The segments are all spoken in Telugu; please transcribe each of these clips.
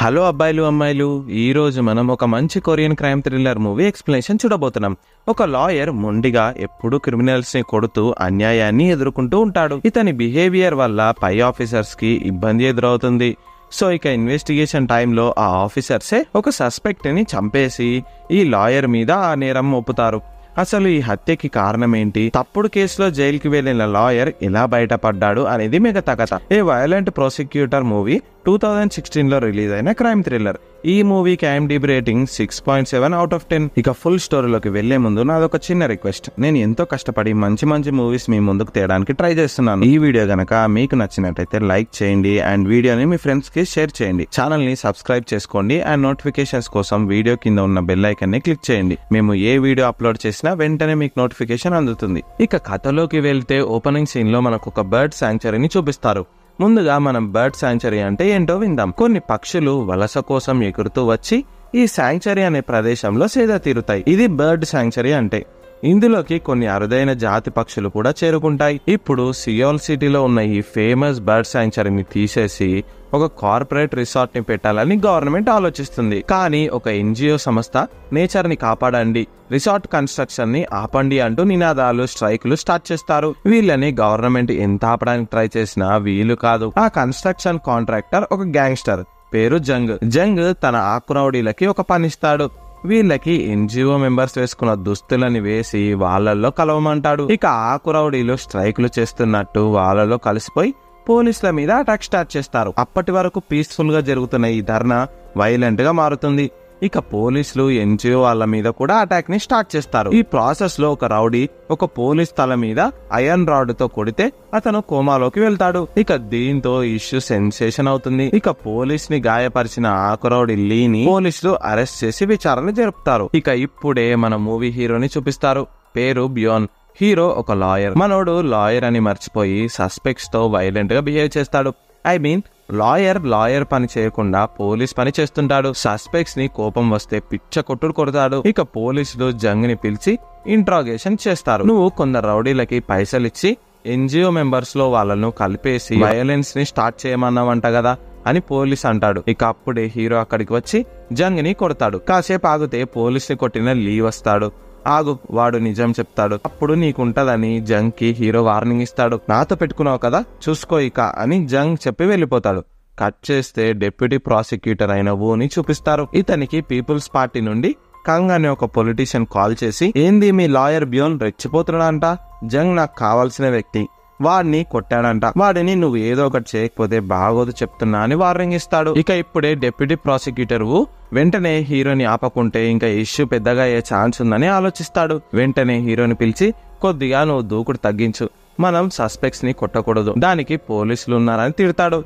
హలో అబ్బాయిలు అమ్మాయిలు, ఈ రోజు మనం ఒక మంచి Korean crime thriller movie explanation చూడబోతున్నాం. ఒక లాయర్ మొండిగా ఎప్పుడూ క్రిమినల్స్ ని కొడుతూ అన్యాయాన్ని ఎదుర్కొంటూ ఉంటాడు. ఇతని బిహేవియర్ వల్ల పై ఆఫీసర్స్ కి ఇబ్బంది ఎదురవుతుంది. సో ఇక ఇన్వెస్టిగేషన్ టైంలో ఆ ఆఫీసర్సే ఒక సస్పెక్ట్ ని చంపేసి ఈ లాయర్ మీద ఆ నేరం మోపుతారు. అసలు ఈ హత్యకి కారణం ఏంటి, తప్పుడు కేసులో జైలుకి వెళ్లిన లాయర్ ఎలా బయటపడ్డాడు అనేది మిగతా కథ. ఏ వయలెంట్ ప్రాసిక్యూటర్ మూవీ 2016లో రిలీజ్ అయిన క్రైమ్ థ్రిల్లర్. ఈ మూవీకి IMDb రేటింగ్ 6.7 out of 10. ఇక ఫుల్ స్టోరీలోకి వెళ్లే ముందు నాదొక చిన్న రిక్వెస్ట్. నేను ఎంతో కష్టపడి మంచి మంచి మూవీస్ మీ ముందుకు తేయడానికి ట్రై చేస్తున్నాను. ఈ వీడియో గనక మీకు నచ్చినట్టయితే లైక్ చేయండి అండ్ వీడియోని మీ ఫ్రెండ్స్ కి షేర్ చేయండి. ఛానల్ ని సబ్స్క్రైబ్ చేసుకోండి అండ్ నోటిఫికేషన్స్ కోసం వీడియో కింద ఉన్న బెల్ ఐకాన్ ని క్లిక్ చేయండి. మేము ఏ వీడియో అప్లోడ్ చేసినా వెంటనే మీకు నోటిఫికేషన్ అందుతుంది. ఇక కథలోకి వెళ్తే ఓపెనింగ్ సీన్ లో మనకు ఒక బర్డ్ శాంక్చురీని చూపిస్తారు. ముందుగా మనం బర్డ్ శాంక్చురీ అంటే ఏంటో విందాం. కొన్ని పక్షులు వలస కోసం ఎగురుతూ వచ్చి ఈ శాంక్చురీ అనే ప్రదేశంలో సేద తీరుతాయి. ఇది బర్డ్ శాంక్చురీ అంటే. ఇందులోకి కొన్ని అరుదైన జాతి పక్షులు కూడా చేరుకుంటాయి. ఇప్పుడు సియోల్ సిటీలో ఉన్న ఈ ఫేమస్ బర్డ్ శాంక్చురీని తీసేసి ఒక కార్పొరేట్ రిసార్ట్ ని పెట్టాలని గవర్నమెంట్ ఆలోచిస్తుంది. కానీ ఒక NGO సంస్థ నేచర్ ని కాపాడండి, రిసార్ట్ కన్స్ట్రక్షన్ ని ఆపండి అంటూ నినాదాలు, స్ట్రైకులు స్టార్ట్ చేస్తారు. వీళ్ళని గవర్నమెంట్ ఎంత ఆపడానికి ట్రై చేసినా వీలు కాదు. ఆ కన్స్ట్రక్షన్ కాంట్రాక్టర్ ఒక గ్యాంగ్స్టర్, పేరు జంగ్ తన ఆకురౌడీలకి ఒక పనిస్తాడు. వీళ్ళకి NGO మెంబర్స్ వేసుకున్న దుస్తులని వేసి వాళ్ళల్లో కలవమంటాడు. ఇక ఆకురౌడీలు స్ట్రైకులు చేస్తున్నట్టు వాళ్ళలో కలిసిపోయి పోలీసుల మీద అటాక్ స్టార్ట్ చేస్తారు. అప్పటి వరకు పీస్ఫుల్ గా జరుగుతున్న ఈ ధర్నా వైలెంట్ గా మారుతుంది. ఇక పోలీసులు NGO వాళ్ళ మీద కూడా అటాక్ ని స్టార్ట్ చేస్తారు. ఈ ప్రాసెస్ లో ఒక రౌడీ ఒక పోలీస్ తల మీద ఐరన్ రాడ్ తో కొడితే అతను కోమాలోకి వెళ్తాడు. ఇక దీంతో ఇష్యూ సెన్సేషన్ అవుతుంది. ఇక పోలీస్ ని గాయపరిచిన ఆకురౌడీ లీని పోలీసులు అరెస్ట్ చేసి విచారణ జరుపుతారు. ఇక ఇప్పుడే మన మూవీ హీరోని చూపిస్తారు. పేరు బ్యోన్. హీరో ఒక లాయర్. మనోడు లాయర్ అని మర్చిపోయి సస్పెక్ట్స్ తో వైలెంట్ గా బిహేవ్ చేస్తాడు. లాయర్ పని చేయకుండా పోలీస్ పని చేస్తుంటాడు. సస్పెక్ట్స్ ని కోపం వస్తే పిచ్చ కొట్టుడు కొడతాడు. ఇక పోలీసులు జంగ్ ని పిలిచి ఇంట్రాగేషన్ చేస్తారు. నువ్వు కొందరు రౌడీలకి పైసలు ఇచ్చి NGO మెంబర్స్ లో వాళ్ళను కలిపేసి వైలెన్స్ ని స్టార్ట్ చేయమన్నావంట కదా అని పోలీస్ అంటాడు. ఇక అప్పుడే హీరో అక్కడికి వచ్చి జంగ్ ని కొడతాడు. కాసేపు ఆగితే పోలీస్ ని కొట్టిన లీ వస్తాడు. ఆగు, వాడు నిజం చెప్తాడు, అప్పుడు నీకుంటదని జంగ్ కి హీరో వార్నింగ్ ఇస్తాడు. నాతో పెట్టుకున్నావు కదా, చూసుకో ఇక అని జంగ్ చెప్పి వెళ్ళిపోతాడు. కట్ చేస్తే డెప్యూటీ ప్రాసిక్యూటర్ అయిన ని చూపిస్తారు. ఇతనికి పీపుల్స్ పార్టీ నుండి కంగ్ అనే ఒక పొలిటీషియన్ కాల్ చేసి, ఏంది మీ లాయర్ బ్యోన్ రెచ్చిపోతున్నాడంట, జంగ్ నాకు కావాల్సిన వ్యక్తి, వాడిని కొట్టాడంట, వాడిని నువ్వు ఏదో ఒకటి చేయకపోతే బాగోదు చెప్తున్నా అని వార్నింగ్ ఇస్తాడు. ఇక ఇప్పుడే డెప్యూటీ ప్రాసిక్యూటర్ వెంటనే హీరోని ఆపకుంటే ఇంకా ఇష్యూ పెద్దగా అయ్యే ఛాన్స్ ఉందని ఆలోచిస్తాడు. వెంటనే హీరోని పిలిచి, కొద్దిగా నువ్వు దూకుడు తగ్గించు, మనం సస్పెక్ట్స్ ని కొట్టకూడదు, దానికి పోలీసులు ఉన్నారని తిడతాడు.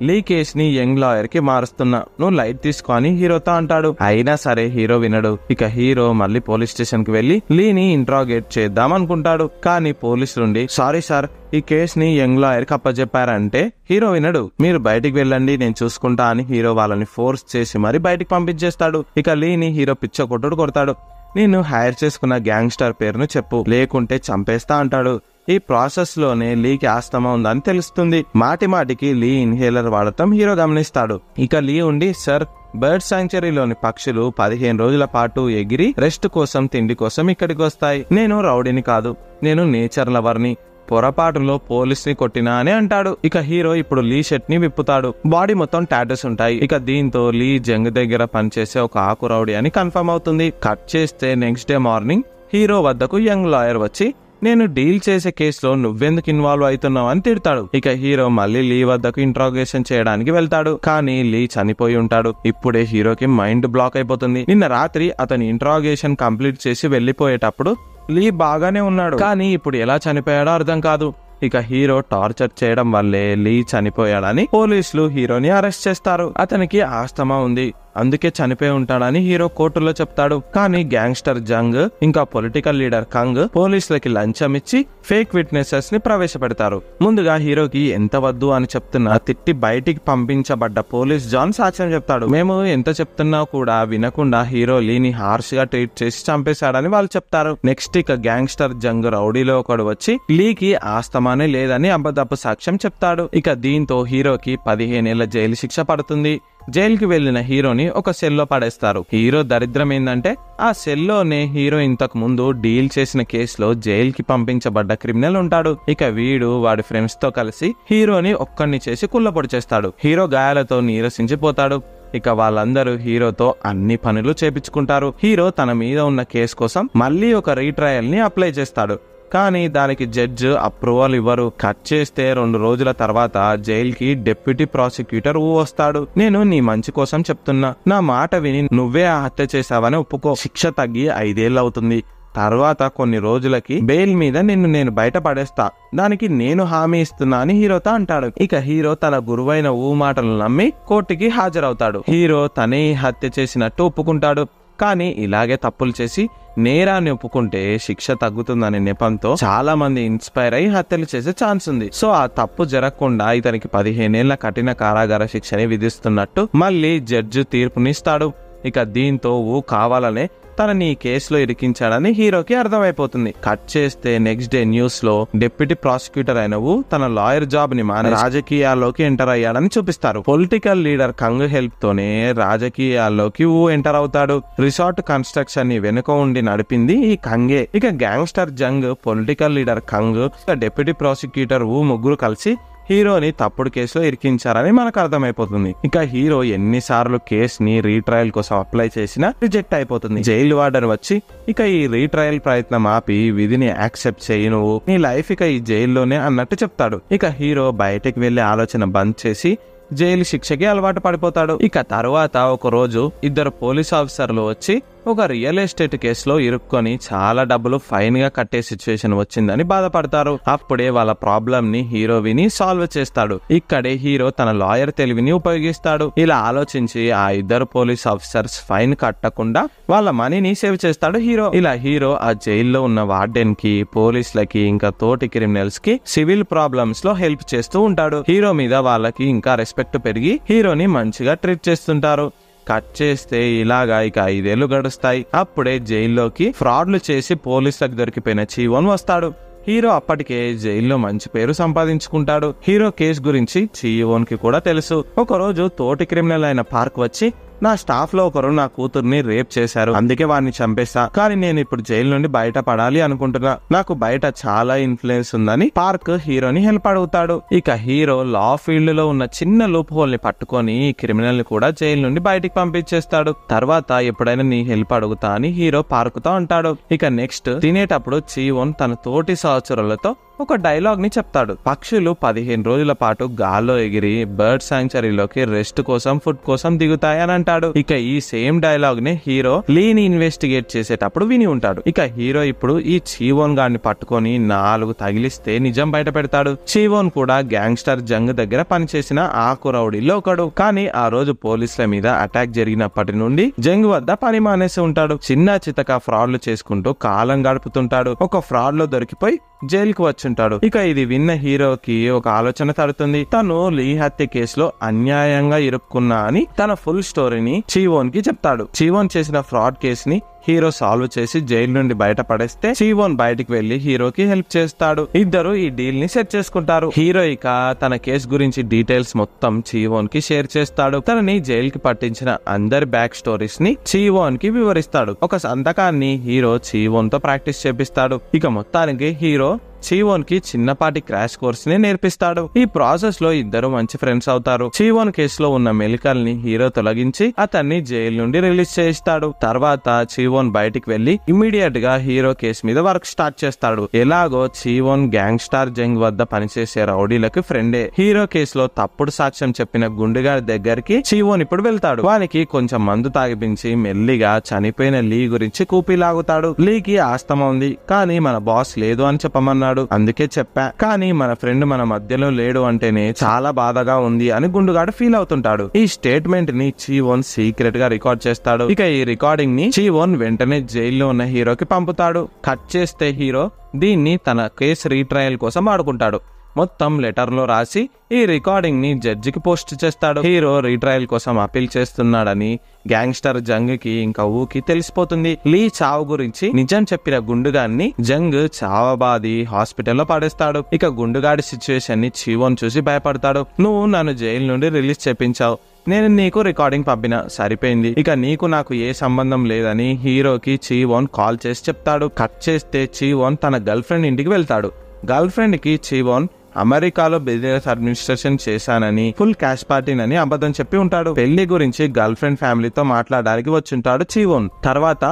లీ కేస్ ని యంగ్ లాయర్ కి మారుస్తున్నా, నువ్వు లైట్ తీసుకో అని హీరోతో అంటాడు. అయినా సరే హీరో వినడు. ఇక హీరో మళ్ళీ పోలీస్ స్టేషన్ కి వెళ్లి లీని ఇంట్రాగేట్ చేద్దాం అనుకుంటాడు. కానీ పోలీసులు నుండి, సారీ సార్, ఈ కేస్ ని యంగ్ లాయర్ కి అప్పచెప్పారంటే హీరో వినడు. మీరు బయటికి వెళ్ళండి, నేను చూసుకుంటా అని హీరో వాళ్ళని ఫోర్స్ చేసి మరి బయటికి పంపించేస్తాడు. ఇక లీని హీరో పిచ్చ కొట్టుడు కొడతాడు. నేను హైర్ చేసుకున్న గ్యాంగ్స్టర్ పేరును చెప్పు, లేకుంటే చంపేస్తా అంటాడు. ఈ ప్రాసెస్ లోనే లీకి ఆస్తమా ఉందని తెలుస్తుంది. మాటి మాటికి లీ ఇన్హేలర్ వాడటం హీరో గమనిస్తాడు. ఇక లీ ఉండి, సార్, బర్డ్ శాంక్చురీలోని పక్షులు 15 రోజుల పాటు ఎగిరి రెస్ట్ కోసం, తిండి కోసం ఇక్కడికి వస్తాయి. నేను రౌడీని కాదు, నేను నేచర్ లవర్ని, పొరపాటులో పోలీస్ ని కొట్టినా అని అంటాడు. ఇక హీరో ఇప్పుడు లీ షర్ట్ ని విప్పుతాడు. బాడీ మొత్తం టాటూస్ ఉంటాయి. ఇక దీంతో లీ జంగ్ దగ్గర పనిచేసే ఒక ఆకు రౌడీ అని కన్ఫర్మ్ అవుతుంది. కట్ చేస్తే నెక్స్ట్ డే మార్నింగ్ హీరో వద్దకు యంగ్ లాయర్ వచ్చి, నేను డీల్ చేసే కేసులో నువ్వెందుకు ఇన్వాల్వ్ అవుతున్నావు అని తిడతాడు. ఇక హీరో మళ్ళీ లీ వద్దకు ఇంట్రాగేషన్ చేయడానికి వెళ్తాడు. కానీ లీ చనిపోయి ఉంటాడు. ఇప్పుడే హీరోకి మైండ్ బ్లాక్ అయిపోతుంది. నిన్న రాత్రి అతని ఇంట్రాగేషన్ కంప్లీట్ చేసి వెళ్లిపోయేటప్పుడు లీ బాగానే ఉన్నాడు, కానీ ఇప్పుడు ఎలా చనిపోయాడో అర్థం కాదు. ఇక హీరో టార్చర్ చేయడం వల్లే లీ చనిపోయాడని పోలీసులు హీరోని అరెస్ట్ చేస్తారు. అతనికి ఆస్తమా ఉంది, అందుకే చనిపోయి ఉంటాడని హీరో కోర్టులో చెప్తాడు. కానీ గ్యాంగ్స్టర్ జంగ్ ఇంకా పొలిటికల్ లీడర్ కంగ్ పోలీసులకి లంచం ఇచ్చి ఫేక్ విట్నెసెస్ ని ప్రవేశపెడతారు. ముందుగా హీరోకి ఎంత వద్దు అని చెప్తున్నా తిట్టి బయటికి పంపించబడ్డ పోలీస్ జాన్ సాక్ష్యం చెప్తాడు. మేము ఎంత చెప్తున్నా కూడా వినకుండా హీరో లీని హార్ష్ గా ట్రీట్ చేసి చంపేశాడని వాళ్ళు చెప్తారు. నెక్స్ట్ ఇక గ్యాంగ్స్టర్ జంగ్ రౌడీలో ఒకడు వచ్చి లీకి ఆస్తమానే లేదని అబద్ధపు సాక్ష్యం చెప్తాడు. ఇక దీంతో హీరోకి 15 ఏళ్ల జైలు శిక్ష పడుతుంది. జైలుకి వెళ్లిన హీరోని ఒక సెల్లో పడేస్తారు. హీరో దరిద్రం ఏంటంటే ఆ సెల్లోనే హీరో ఇంతకు ముందు డీల్ చేసిన కేసులో జైలుకి పంపించబడ్డ క్రిమినల్ ఉంటాడు. ఇక వీడు వాడి ఫ్రెండ్స్ తో కలిసి హీరోని ఒక్కడిని చేసి కుళ్ళపొడి చేస్తాడు. హీరో గాయాలతో నీరసించిపోతాడు. ఇక వాళ్ళందరూ హీరోతో అన్ని పనులు చేపించుకుంటారు. హీరో తన మీద ఉన్న కేసు కోసం మళ్ళీ ఒక రీట్రయల్ ని అప్లై చేస్తాడు. కానీ దానికి జడ్జ్ అప్రూవల్ ఇవ్వరు. కట్ చేస్తే 2 రోజుల తర్వాత జైలుకి డెప్యూటీ ప్రాసిక్యూటర్ వస్తాడు. నేను నీ మంచి కోసం చెప్తున్నా, నా మాట విని నువ్వే ఆ హత్య చేశావని ఒప్పుకో. శిక్ష తగ్గి 5 ఏళ్ళు అవుతుంది. తర్వాత కొన్ని రోజులకి బెయిల్ మీద నేను బయట పడేస్తా, దానికి నేను హామీ ఇస్తున్నా అని హీరోతో అంటాడు. ఇక హీరో తన గురువైన మాటలు నమ్మి కోర్టుకి హాజరవుతాడు. హీరో తనే హత్య చేసినట్టు ఒప్పుకుంటాడు. కానీ ఇలాగే తప్పులు చేసి నేరాన్ని ఒప్పుకుంటే శిక్ష తగ్గుతుందనే నెపంతో చాలా మంది ఇన్స్పైర్ అయి హత్యలు చేసే ఛాన్స్ ఉంది. సో ఆ తప్పు జరగకుండా ఇతనికి 15 ఏళ్ల కఠిన కారాగార శిక్షని విధిస్తున్నట్టు మళ్ళీ జడ్జి తీర్పునిస్తాడు. ఇక దీంతో కావాలనే తనని ఈ కేసులో ఇరికించాడని హీరోకి అర్థమైపోతుంది. కట్ చేస్తే నెక్స్ట్ డే న్యూస్ లో డిప్యూటీ ప్రాసిక్యూటర్ అయిన తన లాయర్ జాబ్ ని మాని రాజకీయాల్లోకి ఎంటర్ అయ్యాడని చూపిస్తారు. పొలిటికల్ లీడర్ కంగ్ హెల్ప్ తోనే రాజకీయాల్లోకి ఎంటర్ అవుతాడు. రిసార్ట్ కన్స్ట్రక్షన్ ని వెనుక ఉండి నడిపింది ఈ కంగే. ఇక gangster Jung, political leader Kang, deputy prosecutor ముగ్గురు కలిసి హీరోని తప్పుడు కేసులో ఇరికించారని మనకు అర్థమైపోతుంది. ఇక హీరో ఎన్నిసార్లు కేసుని రీట్రయల్ కోసం అప్లై చేసినా రిజెక్ట్ అయిపోతుంది. జైలు వార్డెన్ వచ్చి ఇక ఈ రీట్రయల్ ప్రయత్నం ఆపి విధిని యాక్సెప్ట్ చేయి, నువ్వు నీ లైఫ్ ఇక ఈ జైల్లోనే అన్నట్టు చెప్తాడు. ఇక హీరో బయటకు వెళ్లే ఆలోచన బంద్ చేసి జైలు శిక్షకి అలవాటు పడిపోతాడు. ఇక తర్వాత ఒక రోజు 2 పోలీస్ ఆఫీసర్లు వచ్చి ఒక రియల్ ఎస్టేట్ కేసులో ఇరుక్కొని చాలా డబ్బులు ఫైన్ గా కట్టే సిచ్యువేషన్ వచ్చిందని బాధపడతారు. అప్పుడే వాళ్ళ ప్రాబ్లం ని హీరో విని సాల్వ్ చేస్తాడు. ఇక్కడే హీరో తన లాయర్ తెలివిని ఉపయోగిస్తాడు. ఇలా ఆలోచించి ఆ 2 పోలీస్ ఆఫీసర్స్ ఫైన్ కట్టకుండా వాళ్ళ మనీని సేవ్ చేస్తాడు హీరో. ఇలా హీరో ఆ జైల్లో ఉన్న వార్డెన్ కి, పోలీసులకి, ఇంకా తోటి క్రిమినల్స్ కి సివిల్ ప్రాబ్లమ్స్ లో హెల్ప్ చేస్తూ ఉంటాడు. హీరో మీద వాళ్ళకి ఇంకా రెస్పెక్ట్ పెరిగి హీరోని మంచిగా ట్రీట్ చేస్తుంటారు. కట్ చేస్తే ఇలాగా ఇక 5 ఏళ్లు గడుస్తాయి. అప్పుడే జైల్లోకి ఫ్రాడ్లు చేసి పోలీసులకు దొరికిపోయిన చీవోన్ వస్తాడు. హీరో అప్పటికే జైల్లో మంచి పేరు సంపాదించుకుంటాడు. హీరో కేసు గురించి చీవోన్ కి కూడా తెలుసు. ఒక రోజు తోటి క్రిమినల్ అయిన పార్క్ వచ్చి, నా స్టాఫ్ లో ఒకరు నా కూతుర్ని రేప్ చేశారు, అందుకే వాడిని చంపేస్తా, కానీ నేను ఇప్పుడు జైలు నుండి బయట పడాలి అనుకుంటున్నా, నాకు బయట చాలా ఇన్ఫ్లుయెన్స్ ఉందని పార్క్ హీరోని హెల్ప్ అడుగుతాడు. ఇక హీరో లా ఫీల్డ్ లో ఉన్న చిన్న లూప్ హోల్ ని పట్టుకొని ఈ క్రిమినల్ ని కూడా జైలు నుండి బయటికి పంపించేస్తాడు. తర్వాత ఎప్పుడైనా నీ హెల్ప్ అడుగుతా అని హీరో పార్క్ తో అంటాడు. ఇక నెక్స్ట్ తినేటప్పుడు చీవోన్ తన తోటి సహచరులతో ఒక డైలాగ్ ని చెప్తాడు. పక్షులు 15 రోజుల పాటు గాల్లో ఎగిరి బర్డ్ సాంక్చురీలోకి రెస్ట్ కోసం, ఫుడ్ కోసం దిగుతాయని అంటాడు. ఇక ఈ సేమ్ డైలాగ్ ని హీరో లీని ఇన్వెస్టిగేట్ చేసేటప్పుడు విని ఉంటాడు. ఇక హీరో ఇప్పుడు ఈ చీవోన్ గాడిని పట్టుకొని 4 తగిలిస్తే నిజం బయట పెడతాడు. చీవోన్ కూడా గ్యాంగ్స్టర్ జంగ్ దగ్గర పనిచేసిన ఆకు రౌడీలో ఒకడు. కానీ ఆ రోజు పోలీసుల మీద అటాక్ జరిగినప్పటి నుండి జంగ్ వద్ద పని మానేసి ఉంటాడు. చిన్న చితక ఫ్రాడ్లు చేసుకుంటూ కాలం గడుపుతుంటాడు. ఒక ఫ్రాడ్ లో దొరికిపోయి జైలుకు వచ్చుంటాడు. ఇక ఇది విన్న హీరోకి ఒక ఆలోచన తడుతుంది. తను లీ హత్య కేసులో అన్యాయంగా ఇరుక్కున్నా అని తన ఫుల్ స్టోరీని చీవోన్ కి చెప్తాడు. చీవోన్ చేసిన ఫ్రాడ్ కేసుని హీరో సాల్వ్ చేసి జైలు నుండి బయట పడేస్తే చీవోన్ బయటికి వెళ్లి హీరోకి హెల్ప్ చేస్తాడు. ఇద్దరు ఈ డీల్ ని సెట్ చేసుకుంటారు. హీరో ఇక తన కేసు గురించి డీటెయిల్స్ మొత్తం చీవోన్ కి షేర్ చేస్తాడు. తనని జైలుకి పట్టించిన అందరి బ్యాక్ స్టోరీస్ ని చీవోన్ కి వివరిస్తాడు. ఒక సంతకాన్ని హీరో చీవోన్ తో ప్రాక్టీస్ చేపిస్తాడు. ఇక మొత్తానికి హీరో చీవోన్ కి చిన్నపాటి క్రాష్ కోర్స్ ని నేర్పిస్తాడు. ఈ ప్రాసెస్ లో ఇద్దరు మంచి ఫ్రెండ్స్ అవుతారు. చీవోన్ కేసులో ఉన్న మెలికల్ని హీరో తొలగించి అతన్ని జైలు నుండి రిలీజ్ చేయిస్తాడు. తర్వాత చీవోన్ బయటికి వెళ్లి ఇమ్మీడియట్ గా హీరో కేసు మీద వర్క్ స్టార్ట్ చేస్తాడు. ఎలాగో చీవోన్ గ్యాంగ్స్టార్ జంగ్ వద్ద పనిచేసే రౌడీలకు ఫ్రెండే. హీరో కేసులో తప్పుడు సాక్ష్యం చెప్పిన గుండెగాడి దగ్గరికి చీవోన్ ఇప్పుడు వెళ్తాడు. వానికి కొంచెం మందు తాగిపించి మెల్లిగా చనిపోయిన లీ గురించి కూపి లాగుతాడు. లీకి ఆస్తమా ఉంది, కానీ మన బాస్ లేదు అని చెప్పమన్నాడు. ఉన్నాడు, అందుకే చెప్పా. కానీ మన ఫ్రెండ్ మన మధ్యలో లేడు అంటేనే చాలా బాధగా ఉంది అని గుండుగాడు ఫీల్ అవుతుంటాడు. ఈ స్టేట్మెంట్ ని చీవోన్ సీక్రెట్ గా రికార్డ్ చేస్తాడు. ఇక ఈ రికార్డింగ్ ని చీవోన్ వెంటనే జైల్లో ఉన్న హీరోకి పంపుతాడు. కట్ చేస్తే హీరో దీన్ని తన కేసు రీట్రయల్ కోసం వాడుకుంటాడు. మొత్తం లెటర్ లో రాసి ఈ రికార్డింగ్ ని జడ్జికి పోస్ట్ చేస్తాడు. హీరో రీట్రయల్ కోసం అపీల్ చేస్తున్నాడని గ్యాంగ్స్టర్ జంగ్ కి ఇంకా ఊకి తెలిసిపోతుంది. లీ చావు గురించి నిజం చెప్పిన గుండుగాడిని జంగ్ చావబాది హాస్పిటల్లో పడేస్తాడు. ఇక గుండుగాడి సిచ్యువేషన్ ని చీవోన్ చూసి భయపడతాడు. నువ్వు నన్ను జైలు నుండి రిలీజ్ చేపించావు, నేను నీకు రికార్డింగ్ పంపిన, సరిపోయింది, ఇక నీకు నాకు ఏ సంబంధం లేదని హీరోకి చీవోన్ కాల్ చేసి చెప్తాడు. కట్ చేస్తే చీవోన్ తన గర్ల్ ఫ్రెండ్ ఇంటికి వెళ్తాడు. గర్ల్ ఫ్రెండ్ కి చీవోన్ అమెరికాలో బిజినెస్ అడ్మినిస్ట్రేషన్ చేశానని, ఫుల్ క్యాష్ పార్టీనని అబద్ధం చెప్పి ఉంటాడు. పెళ్లి గురించి గర్ల్ ఫ్రెండ్ ఫ్యామిలీతో మాట్లాడడానికి వచ్చుంటాడు చీవోన్. తర్వాత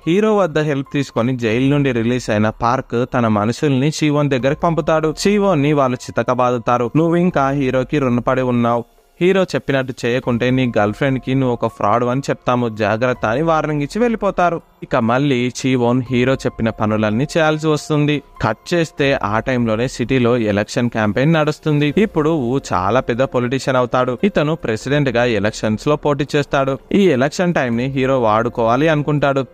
హీరో వద్ద హెల్ప్ తీసుకొని జైలు నుండి రిలీజ్ అయిన పార్క్ తన మనుషుల్ని చీవోన్ దగ్గరికి పంపుతాడు. చీవోన్ ని వాళ్ళు చితకబాదుతారు. నువ్వు ఇంకా హీరోకి రుణపడి ఉన్నావు, హీరో చెప్పినట్టు చేయకుంటే నీ గర్ల్ ఫ్రెండ్ కి నువ్వు ఒక ఫ్రాడ్ అని చెప్తాము, జాగ్రత్త అని వార్నింగ్ ఇచ్చి వెళ్ళిపోతారు. ఇక మళ్ళీ చీవోన్ హీరో చెప్పిన పనులన్నీ చేయాల్సి వస్తుంది. కట్ చేస్తే ఆ టైంలోనే సిటీలో ఎలక్షన్ క్యాంపెయిన్ నడుస్తుంది. ఇప్పుడు చాలా పెద్ద పొలిటీషియన్ అవుతాడు. ఇతను ప్రెసిడెంట్ గా ఎలక్షన్స్ లో పోటీ చేస్తాడు. ఈ ఎలక్షన్ టైం ని హీరో వాడుకోవాలి అనుకుంటాడు.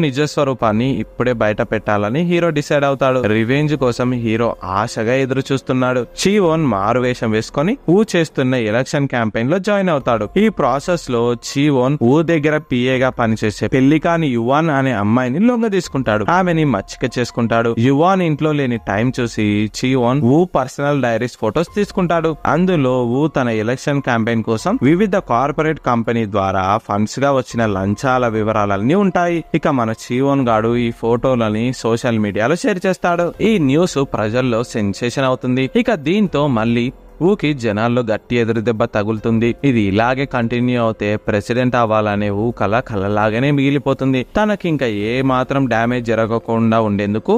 నిజ స్వరూపాన్ని ఇప్పుడే బయట పెట్టాలని హీరో డిసైడ్ అవుతాడు. రివెంజ్ కోసం హీరో ఆశగా ఎదురు చూస్తున్నాడు. చీవోన్ మారువేషం వేసుకొని చేస్తున్న ఎలక్షన్ క్యాంపెయిన్ లో జాయిన్ అవుతాడు. ఈ ప్రాసెస్ లో చీవోన్ దగ్గర పిఏగా పనిచేసే పెళ్లి కాని యువాన్ అనే అమ్మాయిని లొంగ తీసుకుంటాడు. ఆమెని మచ్చిక చేసుకుంటాడు. యువాన్ ఇంట్లో లేని టైం చూసి చీవోన్ పర్సనల్ డైరీస్ ఫొటోస్ తీసుకుంటాడు. అందులో తన ఎలక్షన్ క్యాంపెయిన్ కోసం వివిధ కార్పొరేట్ కంపెనీ ద్వారా ఫండ్స్ గా వచ్చిన లంచాల వివరాలన్నీ ఉంటాయి. ఇక మన చీవోన్ గాడు ఈ ఫోటోలని సోషల్ మీడియాలో షేర్ చేస్తాడు. ఈ న్యూస్ ప్రజల్లో సెన్సేషన్ అవుతుంది. ఇక దీంతో మళ్ళీ ఊకి జనాల్లో గట్టి ఎదురు దెబ్బ తగులుతుంది. ఇది ఇలాగే కంటిన్యూ అవుతే ప్రెసిడెంట్ అవ్వాలనే కలలాగానే మిగిలిపోతుంది. తనకి ఇంకా ఏ మాత్రం డ్యామేజ్ జరగకుండా ఉండేందుకు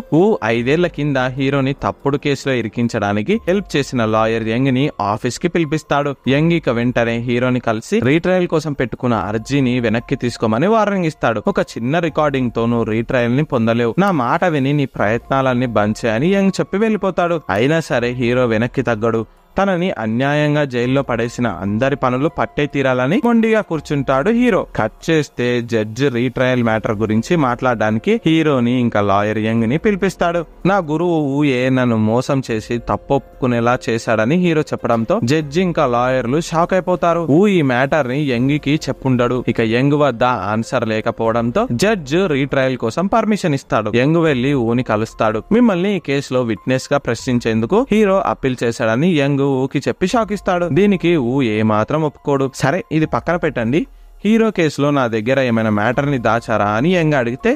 5 ఏళ్ల కింద హీరోని తప్పుడు కేసులో ఇరికించడానికి హెల్ప్ చేసిన లాయర్ యంగ్ ని ఆఫీస్ కి పిలిపిస్తాడు. యంగ్ ఇక వెంటనే హీరోని కలిసి రీట్రయల్ కోసం పెట్టుకున్న అర్జీని వెనక్కి తీసుకోమని వార్నింగ్ ఇస్తాడు. ఒక చిన్న రికార్డింగ్ తో నువ్వు రీట్రయల్ ని పొందలేవు, నా మాట విని నీ ప్రయత్నాలన్నీ బంద్ చేయని యంగ్ చెప్పి వెళ్ళిపోతాడు. అయినా సరే హీరో వెనక్కి తగ్గడు. తనని అన్యాయంగా జైల్లో పడేసిన అందరి పనులు పట్టే తీరాలని మొండిగా కూర్చుంటాడు హీరో. కట్ చేస్తే జడ్జి రీట్రయల్ మ్యాటర్ గురించి మాట్లాడడానికి హీరోని ఇంకా లాయర్ యంగ్ ని పిలిపిస్తాడు. నా గురువు నన్ను మోసం చేసి తప్పొప్పుకునేలా చేశాడని హీరో చెప్పడంతో జడ్జి ఇంకా లాయర్లు షాక్ అయిపోతారు. ఈ మ్యాటర్ ని యంగ్ కి చెప్పుండడు. ఇక యంగ్ వద్ద ఆన్సర్ లేకపోవడంతో జడ్జ్ రీట్రయల్ కోసం పర్మిషన్ ఇస్తాడు. యంగ్ వెళ్లి ఊని కలుస్తాడు. మిమ్మల్ని ఈ కేసులో విట్నెస్ గా ప్రశ్నించేందుకు హీరో అప్పీల్ చేశాడని యంగ్ ఊకి చెప్పి షాక్ ఇస్తాడు. దీనికి ఏమాత్రం ఒప్పుకోడు. సరే ఇది పక్కన పెట్టండి, హీరో కేసులో నా దగ్గర ఏమైనా మ్యాటర్ ని దాచారా అని యంగ్ అడిగితే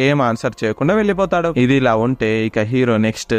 ఏం ఆన్సర్ చేయకుండా వెళ్ళిపోతాడు. ఇది ఇలా ఉంటే ఇక హీరో నెక్స్ట్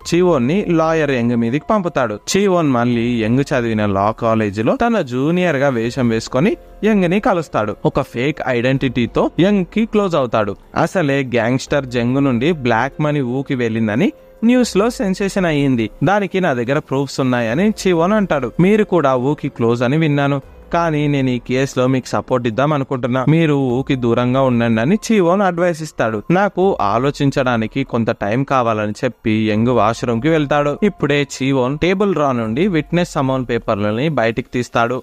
చీవోన్ ని లాయర్ యంగ్ మీదకి పంపుతాడు. చీవోన్ మళ్ళీ యంగ్ చదివిన లా కాలేజీలో తన జూనియర్ గా వేషం వేసుకొని యంగ్ ని కలుస్తాడు. ఒక ఫేక్ ఐడెంటిటీతో యంగ్ కి క్లోజ్ అవుతాడు. అసలే గ్యాంగ్స్టర్ జంగ్ నుండి బ్లాక్ మనీ ఊకి వెళ్ళిందని న్యూస్ లో సెన్సేషన్ అయ్యింది. దానికి నా దగ్గర ప్రూఫ్స్ ఉన్నాయని చీవోన్ అంటాడు. మీరు కూడా ఊకి క్లోజ్ అని విన్నాను, కానీ నేను ఈ కేసులో మీకు సపోర్ట్ ఇద్దాం అనుకుంటున్నా, మీరు ఊకి దూరంగా ఉండండి అని చీవోన్ అడ్వైస్ ఇస్తాడు. నాకు ఆలోచించడానికి కొంత టైం కావాలని చెప్పి యంగ్ వాష్రూమ్ కి వెళ్తాడు. ఇప్పుడే చీవోన్ టేబుల్ డ్రా నుండి విట్నెస్ సమన్ పేపర్లని బయటికి తీస్తాడు.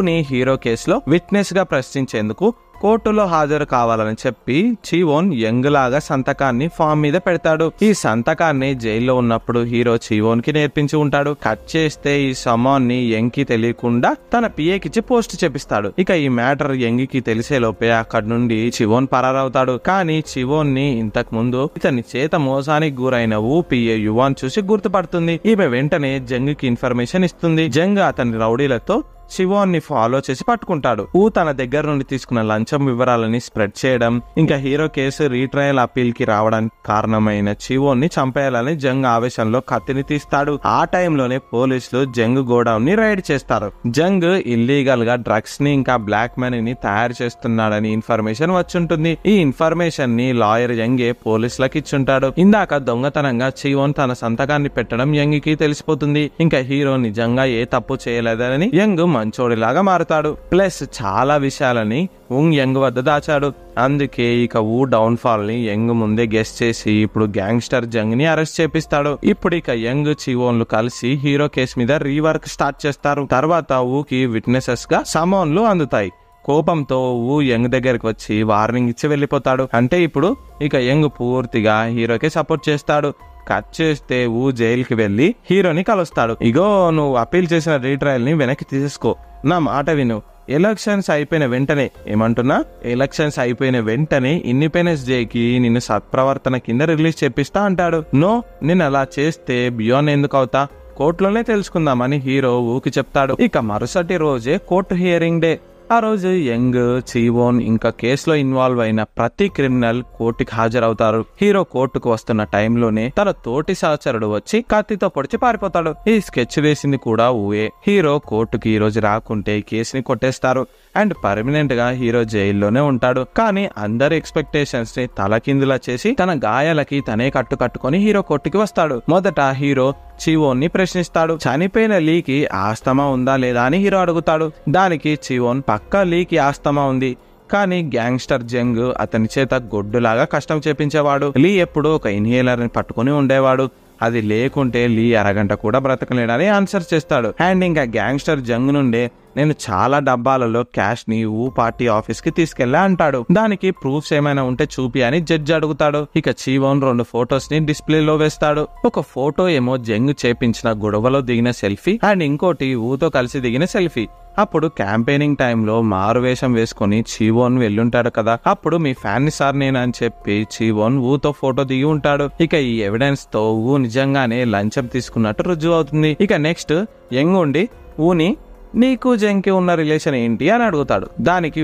ని హీరో కేసులో విట్నెస్ గా ప్రశ్నించేందుకు కోర్టులో హాజరు కావాలని చెప్పి చీవోన్ యంగ్ లాగా సంతకాన్ని ఫామ్ మీద పెడతాడు. ఈ సంతకాన్ని జైల్లో ఉన్నప్పుడు హీరో చీవోన్ కి నేర్పించి ఉంటాడు. కట్ చేస్తే ఈ సమాన్ ని యంగ్ కి తెలియకుండా తన పిఏకిచ్చి పోస్ట్ చేపిస్తాడు. ఇక ఈ మ్యాటర్ యంగ్ కి తెలిసే లోపే అక్కడి నుండి చీవోన్ పరారవుతాడు. కానీ చీవోన్ ని ఇంతకు ముందు ఇతని చేత మోసానికి గురైన పిఏ యువాన్ చూసి గుర్తుపడుతుంది. ఈమె వెంటనే జంగ్ కి ఇన్ఫర్మేషన్ ఇస్తుంది. జంగ్ అతని రౌడీలతో చీవోన్ ని ఫాలో చేసి పట్టుకుంటాడు. తన దగ్గర నుండి తీసుకున్న లంచం వివరాలని స్ప్రెడ్ చేయడం, ఇంకా హీరో కేసు రీట్రయల్ అప్పీల్ కి రావడానికి కారణమైన చీవోన్ ని చంపేయాలని జంగ్ ఆవేశంలో కత్తిని తీస్తాడు. ఆ టైంలోనే పోలీసులు జంగ్ గోడౌన్ ని రైడ్ చేస్తారు. జంగ్ ఇల్లీగల్ గా డ్రగ్స్ ని ఇంకా బ్లాక్ మనీ ని తయారు చేస్తున్నాడని ఇన్ఫర్మేషన్ వచ్చుంటుంది. ఈ ఇన్ఫర్మేషన్ ని లాయర్ యంగే పోలీసులకు ఇచ్చుంటాడు. ఇందాక దొంగతనంగా చీవోన్ తన సంతకాన్ని పెట్టడం యంగ్ కి తెలిసిపోతుంది. ఇంకా హీరో నిజంగా ఏ తప్పు చేయలేదని యంగ్ మంచోడిలాగా మారుతాడు. ప్లస్ చాలా విషయాలని యంగ్ వద్ద దాచాడు. అందుకే ఇక డౌన్ ఫాల్ ని యంగ్ ముందే గెస్ట్ చేసి ఇప్పుడు గ్యాంగ్స్టర్ జంగ్ ని అరెస్ట్ చేపిస్తాడు. ఇప్పుడు ఇక యంగ్ చివోన్లు కలిసి హీరో కేసు మీద రీవర్క్ స్టార్ట్ చేస్తారు. తర్వాత కి విట్నెసెస్ గా సమోన్లు అందుతాయి. కోపంతో యంగ్ దగ్గరికి వచ్చి వార్నింగ్ ఇచ్చి వెళ్ళిపోతాడు. అంటే ఇప్పుడు ఇక యంగ్ పూర్తిగా హీరోకి సపోర్ట్ చేస్తాడు. కట్ చేస్తే జైలుకి వెళ్లి హీరోని కలుస్తాడు. ఇగో నువ్వు అప్పీల్ చేసిన రీట్రయల్ ని వెనక్కి తీసేసుకో, నా మాట విను. ఎలక్షన్స్ అయిపోయిన వెంటనే ఎలక్షన్స్ అయిపోయిన వెంటనే ఇండిపెండెన్స్ డేకి నిన్ను సత్ప్రవర్తన కింద రిలీజ్ చేపిస్తా అంటాడు. నో, నేను అలా చేస్తే బియాన్ ఎందుకు అవుతా, కోర్టులోనే తెలుసుకుందామని హీరో కి చెప్తాడు. ఇక మరుసటి రోజే కోర్టు హియరింగ్ డే. ఆ రోజు యంగ్, చీవోన్ ఇంకా కేసులో ఇన్వాల్వ్ అయిన ప్రతి క్రిమినల్ కోర్టుకి హాజరవుతారు. హీరో కోర్టుకు వస్తున్న టైంలోనే తన తోటి సహచరుడు వచ్చి కత్తితో పొడిచి పారిపోతాడు. ఈ స్కెచ్ వేసింది కూడా హీరో కోర్టుకి ఈ రోజు రాకుంటే కేసుని కొట్టేస్తారు అండ్ పర్మనెంట్ గా హీరో జైల్లోనే ఉంటాడు. కానీ అందరి ఎక్స్పెక్టేషన్స్ ని తలకిందులా చేసి తన గాయాలకి తనే కట్టుకొని హీరో కోర్టుకి వస్తాడు. మొదట హీరో చివోన్ ని ప్రశ్నిస్తాడు. చనిపోయిన లీకి ఆస్తమా ఉందా లేదా అని హీరో అడుగుతాడు. దానికి చివోన్ పక్కా లీకి ఆస్తమా ఉంది, కానీ గ్యాంగ్స్టర్ జంగ్ అతని చేత గొడ్డులాగా కష్టం చేపించేవాడు. లీ ఎప్పుడు ఒక ఇన్హేలర్ ని పట్టుకుని ఉండేవాడు, అది లేకుంటే లీ అరగంట కూడా బ్రతకలేడని ఆన్సర్ చేస్తాడు. అండ్ ఇంకా గ్యాంగ్స్టర్ జంగ్ నుండే నేను చాలా డబ్బాలలో క్యాష్ ని పార్టీ ఆఫీస్ కి తీసుకెళ్లా అంటాడు. దానికి ప్రూఫ్స్ ఏమైనా ఉంటే చూపి అని జడ్జి అడుగుతాడు. ఇక చీవోన్ 2 ఫొటోస్ ని డిస్ప్లేలో వేస్తాడు. ఒక ఫోటో ఏమో జంగ్ చేపించిన గొడవలో దిగిన సెల్ఫీ అండ్ ఇంకోటి ఊతో కలిసి దిగిన సెల్ఫీ. అప్పుడు క్యాంపెయినింగ్ టైంలో మారువేషం వేసుకుని చీవోన్ వెళ్ళుంటాడు కదా, అప్పుడు మీ ఫ్యాన్ సార్ నేనని చెప్పి చీవోన్ ఊతో ఫోటో దిగి ఉంటాడు. ఇక ఈ ఎవిడెన్స్ తో నిజంగానే లంచం తీసుకున్నట్టు రుజువు అవుతుంది. ఇక నెక్స్ట్ యంగ్ ఉండి ఊని నీకు జంగ్కి ఉన్న రిలేషన్ ఏంటి అని అడుగుతాడు. దానికి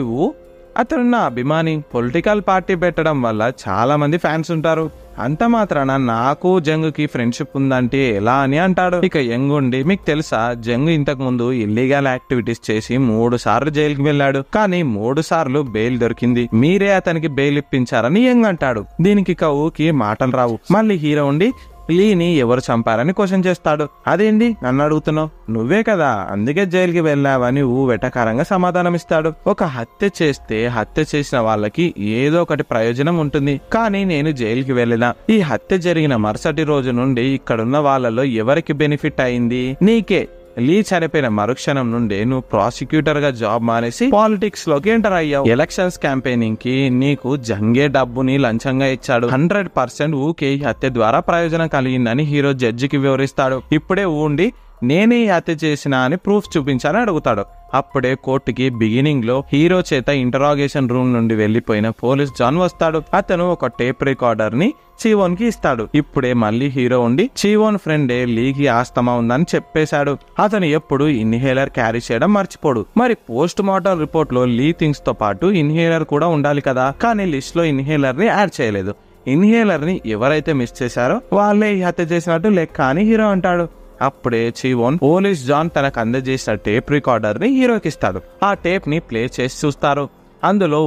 అతను నా అభిమాని, పొలిటికల్ పార్టీ పెట్టడం వల్ల చాలా మంది ఫ్యాన్స్ ఉంటారు, అంత మాత్రాన నాకు జంగ్కి ఫ్రెండ్షిప్ ఉందంటే ఎలా అని అంటాడు. ఇక యంగ్ ఉండి మీకు తెలుసా జంగ్ ఇంతకు ముందు ఇల్లీగల్ యాక్టివిటీస్ చేసి 3 సార్లు జైలుకి వెళ్ళాడు, కానీ 3 సార్లు బెయిల్ దొరికింది, మీరే అతనికి బెయిల్ ఇప్పించారని యంగ్ అంటాడు. దీనికి ఊకి మాటలు రావు. మళ్ళీ హీరో ఉండి లీని ఎవరు చంపారని క్వశ్చన్ చేస్తాడు. అదేంటి నన్ను అడుగుతున్నావు, నువ్వే కదా అందుకే జైలుకి వెళ్ళావని వెటకారంగా సమాధానం ఇస్తాడు. ఒక హత్య చేస్తే హత్య చేసిన వాళ్ళకి ఏదో ఒకటి ప్రయోజనం ఉంటుంది, కానీ నేను జైలుకి వెళ్ళినా ఈ హత్య జరిగిన మరుసటి రోజు నుండి ఇక్కడున్న వాళ్ళలో ఎవరికి బెనిఫిట్ అయింది, నీకే. లీ చనిపోయిన మరుక్షణం నుండి నువ్వు ప్రాసిక్యూటర్ గా జాబ్ మానేసి పాలిటిక్స్ లోకి ఎంటర్ అయ్యావు. ఎలక్షన్స్ క్యాంపెయినింగ్ కి నీకు జంగే డబ్బుని లంచంగా ఇచ్చాడు. 100% ఊకే హత్య ద్వారా ప్రయోజనం కలిగిందని హీరో జడ్జికి వివరిస్తాడు. ఇప్పుడే ఉండి నేనే హత్య చేసిన అని ప్రూఫ్ చూపించాలని అడుగుతాడు. అప్పుడే కోర్టుకి బిగినింగ్ లో హీరో చేత ఇంటరాగేషన్ రూమ్ నుండి వెళ్లిపోయిన పోలీస్ జాన్ వస్తాడు. అతను ఒక టేప్ రికార్డర్ ని చీవోన్ కి ఇస్తాడు. ఇప్పుడే మళ్ళీ హీరో ఉండి చీవోన్ ఫ్రెండే లీకి ఆస్తమా ఉందని చెప్పేశాడు. అతను ఎప్పుడు ఇన్హేలర్ క్యారీ చేయడం మర్చిపోడు. మరి పోస్ట్ మార్టం రిపోర్ట్ లో లీ థింగ్స్ తో పాటు ఇన్హేలర్ కూడా ఉండాలి కదా, కానీ లిస్ట్ లో ఇన్హేలర్ ని యాడ్ చేయలేదు. ఇన్హేలర్ ని ఎవరైతే మిస్ చేశారో వాళ్ళే ఈ హత్య చేసినట్టు లెక్క అని హీరో అంటాడు. అప్పుడే చీవోన్ పోలీస్ జాన్ తనకు అందజేసిన టేప్ రికార్డర్ ని హీరోకి ఇస్తాడు. ఆ టేప్ ని ప్లే చేసి చూస్తారు. అందులో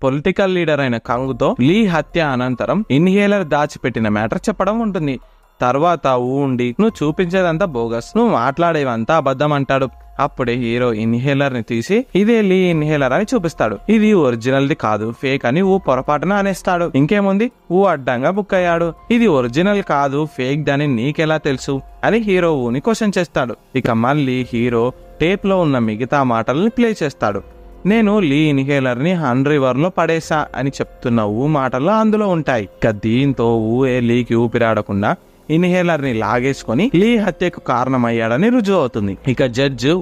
పొలిటికల్ లీడర్ అయిన కంగుతో లీ హత్య అనంతరం ఇన్హేలర్ దాచిపెట్టిన మ్యాటర్ చెప్పడం ఉంటుంది. తర్వాత ఉండి నువ్వు చూపించేదంతా బోగస్, నువ్వు మాట్లాడేవంతా అబద్ధం అంటాడు. అప్పుడే హీరో ఇన్హేలర్ ని తీసి ఇదే లీ ఇన్హేలర్ అని చూపిస్తాడు. ఇది ఒరిజినల్ ది కాదు, ఫేక్ అని పొరపాటున అనేస్తాడు. ఇంకేముంది అడ్డంగా బుక్ అయ్యాడు. ఇది ఒరిజినల్ కాదు ఫేక్ దాని నీకెలా తెలుసు అని హీరో ని క్వశ్చన్ చేస్తాడు. ఇక మళ్ళీ హీరో టేప్ లో ఉన్న మిగతా మాటల్ని ప్లే చేస్తాడు. నేను లీ ఇన్హేలర్ ని రివర్ లో పడేసా అని చెప్తున్న మాటలు అందులో ఉంటాయి. ఇక దీంతో లీకి ఊపిరాడకుండా ఇన్హేలర్ ని లాగేసుకుని లీ హత్యకు కారణమయ్యాడని రుజువు అవుతుంది. ఇక జడ్జి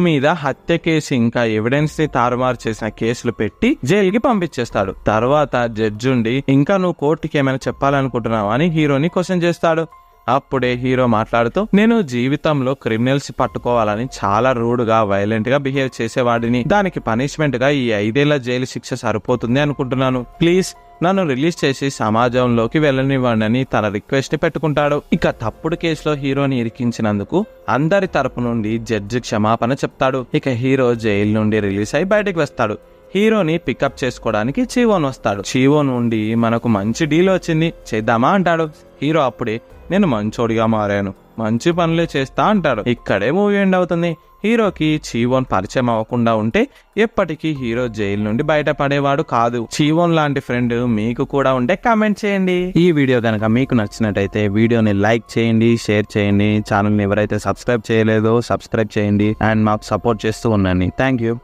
మీద హత్య కేసు ఇంకా ఎవిడెన్స్ ని తారుమారు చేసిన కేసులు పెట్టి జైలుకి పంపించేస్తాడు. తర్వాత జడ్జి ఉండి ఇంకా నువ్వు కోర్టుకి ఏమైనా చెప్పాలనుకుంటున్నావా అని హీరోని క్వశ్చన్ చేస్తాడు. అప్పుడే హీరో మాట్లాడుతూ నేను జీవితంలో క్రిమినల్స్ పట్టుకోవాలని చాలా రూడ్ గా వైలెంట్ గా బిహేవ్ చేసేవాడిని, దానికి పనిష్మెంట్ గా ఈ 5 ఏళ్ల జైలు శిక్ష సరిపోతుంది అనుకుంటున్నాను, ప్లీజ్ నన్ను రిలీజ్ చేసి సమాజంలోకి వెళ్ళనివ్వండి అని తన రిక్వెస్ట్ ని పెట్టుకుంటాడు. ఇక తప్పుడు కేసులో హీరోని ఇరికించినందుకు అందరి తరపు నుండి జడ్జి క్షమాపణ చెప్తాడు. ఇక హీరో జైలు నుండి రిలీజ్ అయి బయటకు వస్తాడు. హీరోని పికప్ చేసుకోవడానికి చీవోన్ వస్తాడు. చీవోన్ ఉండి మనకు మంచి డీల్ వచ్చింది చేద్దామా అంటాడు. హీరో అప్పుడే నేను మంచోడిగా మారాను, మంచి పనులే చేస్తా అంటాడు. ఇక్కడే మూవీ ఎండ్ అవుతుంది. హీరోకి చీవోన్ పరిచయం అవ్వకుండా ఉంటే ఎప్పటికీ హీరో జైలు నుండి బయటపడేవాడు కాదు. చీవోన్ లాంటి ఫ్రెండ్ మీకు కూడా ఉంటే కామెంట్ చేయండి. ఈ వీడియో కనుక మీకు నచ్చినట్టయితే వీడియోని లైక్ చేయండి, షేర్ చేయండి. ఛానల్ని ఎవరైతే సబ్స్క్రైబ్ చేయలేదో సబ్స్క్రైబ్ చేయండి అండ్ మాకు సపోర్ట్ చేస్తూ ఉండండి. Thank you.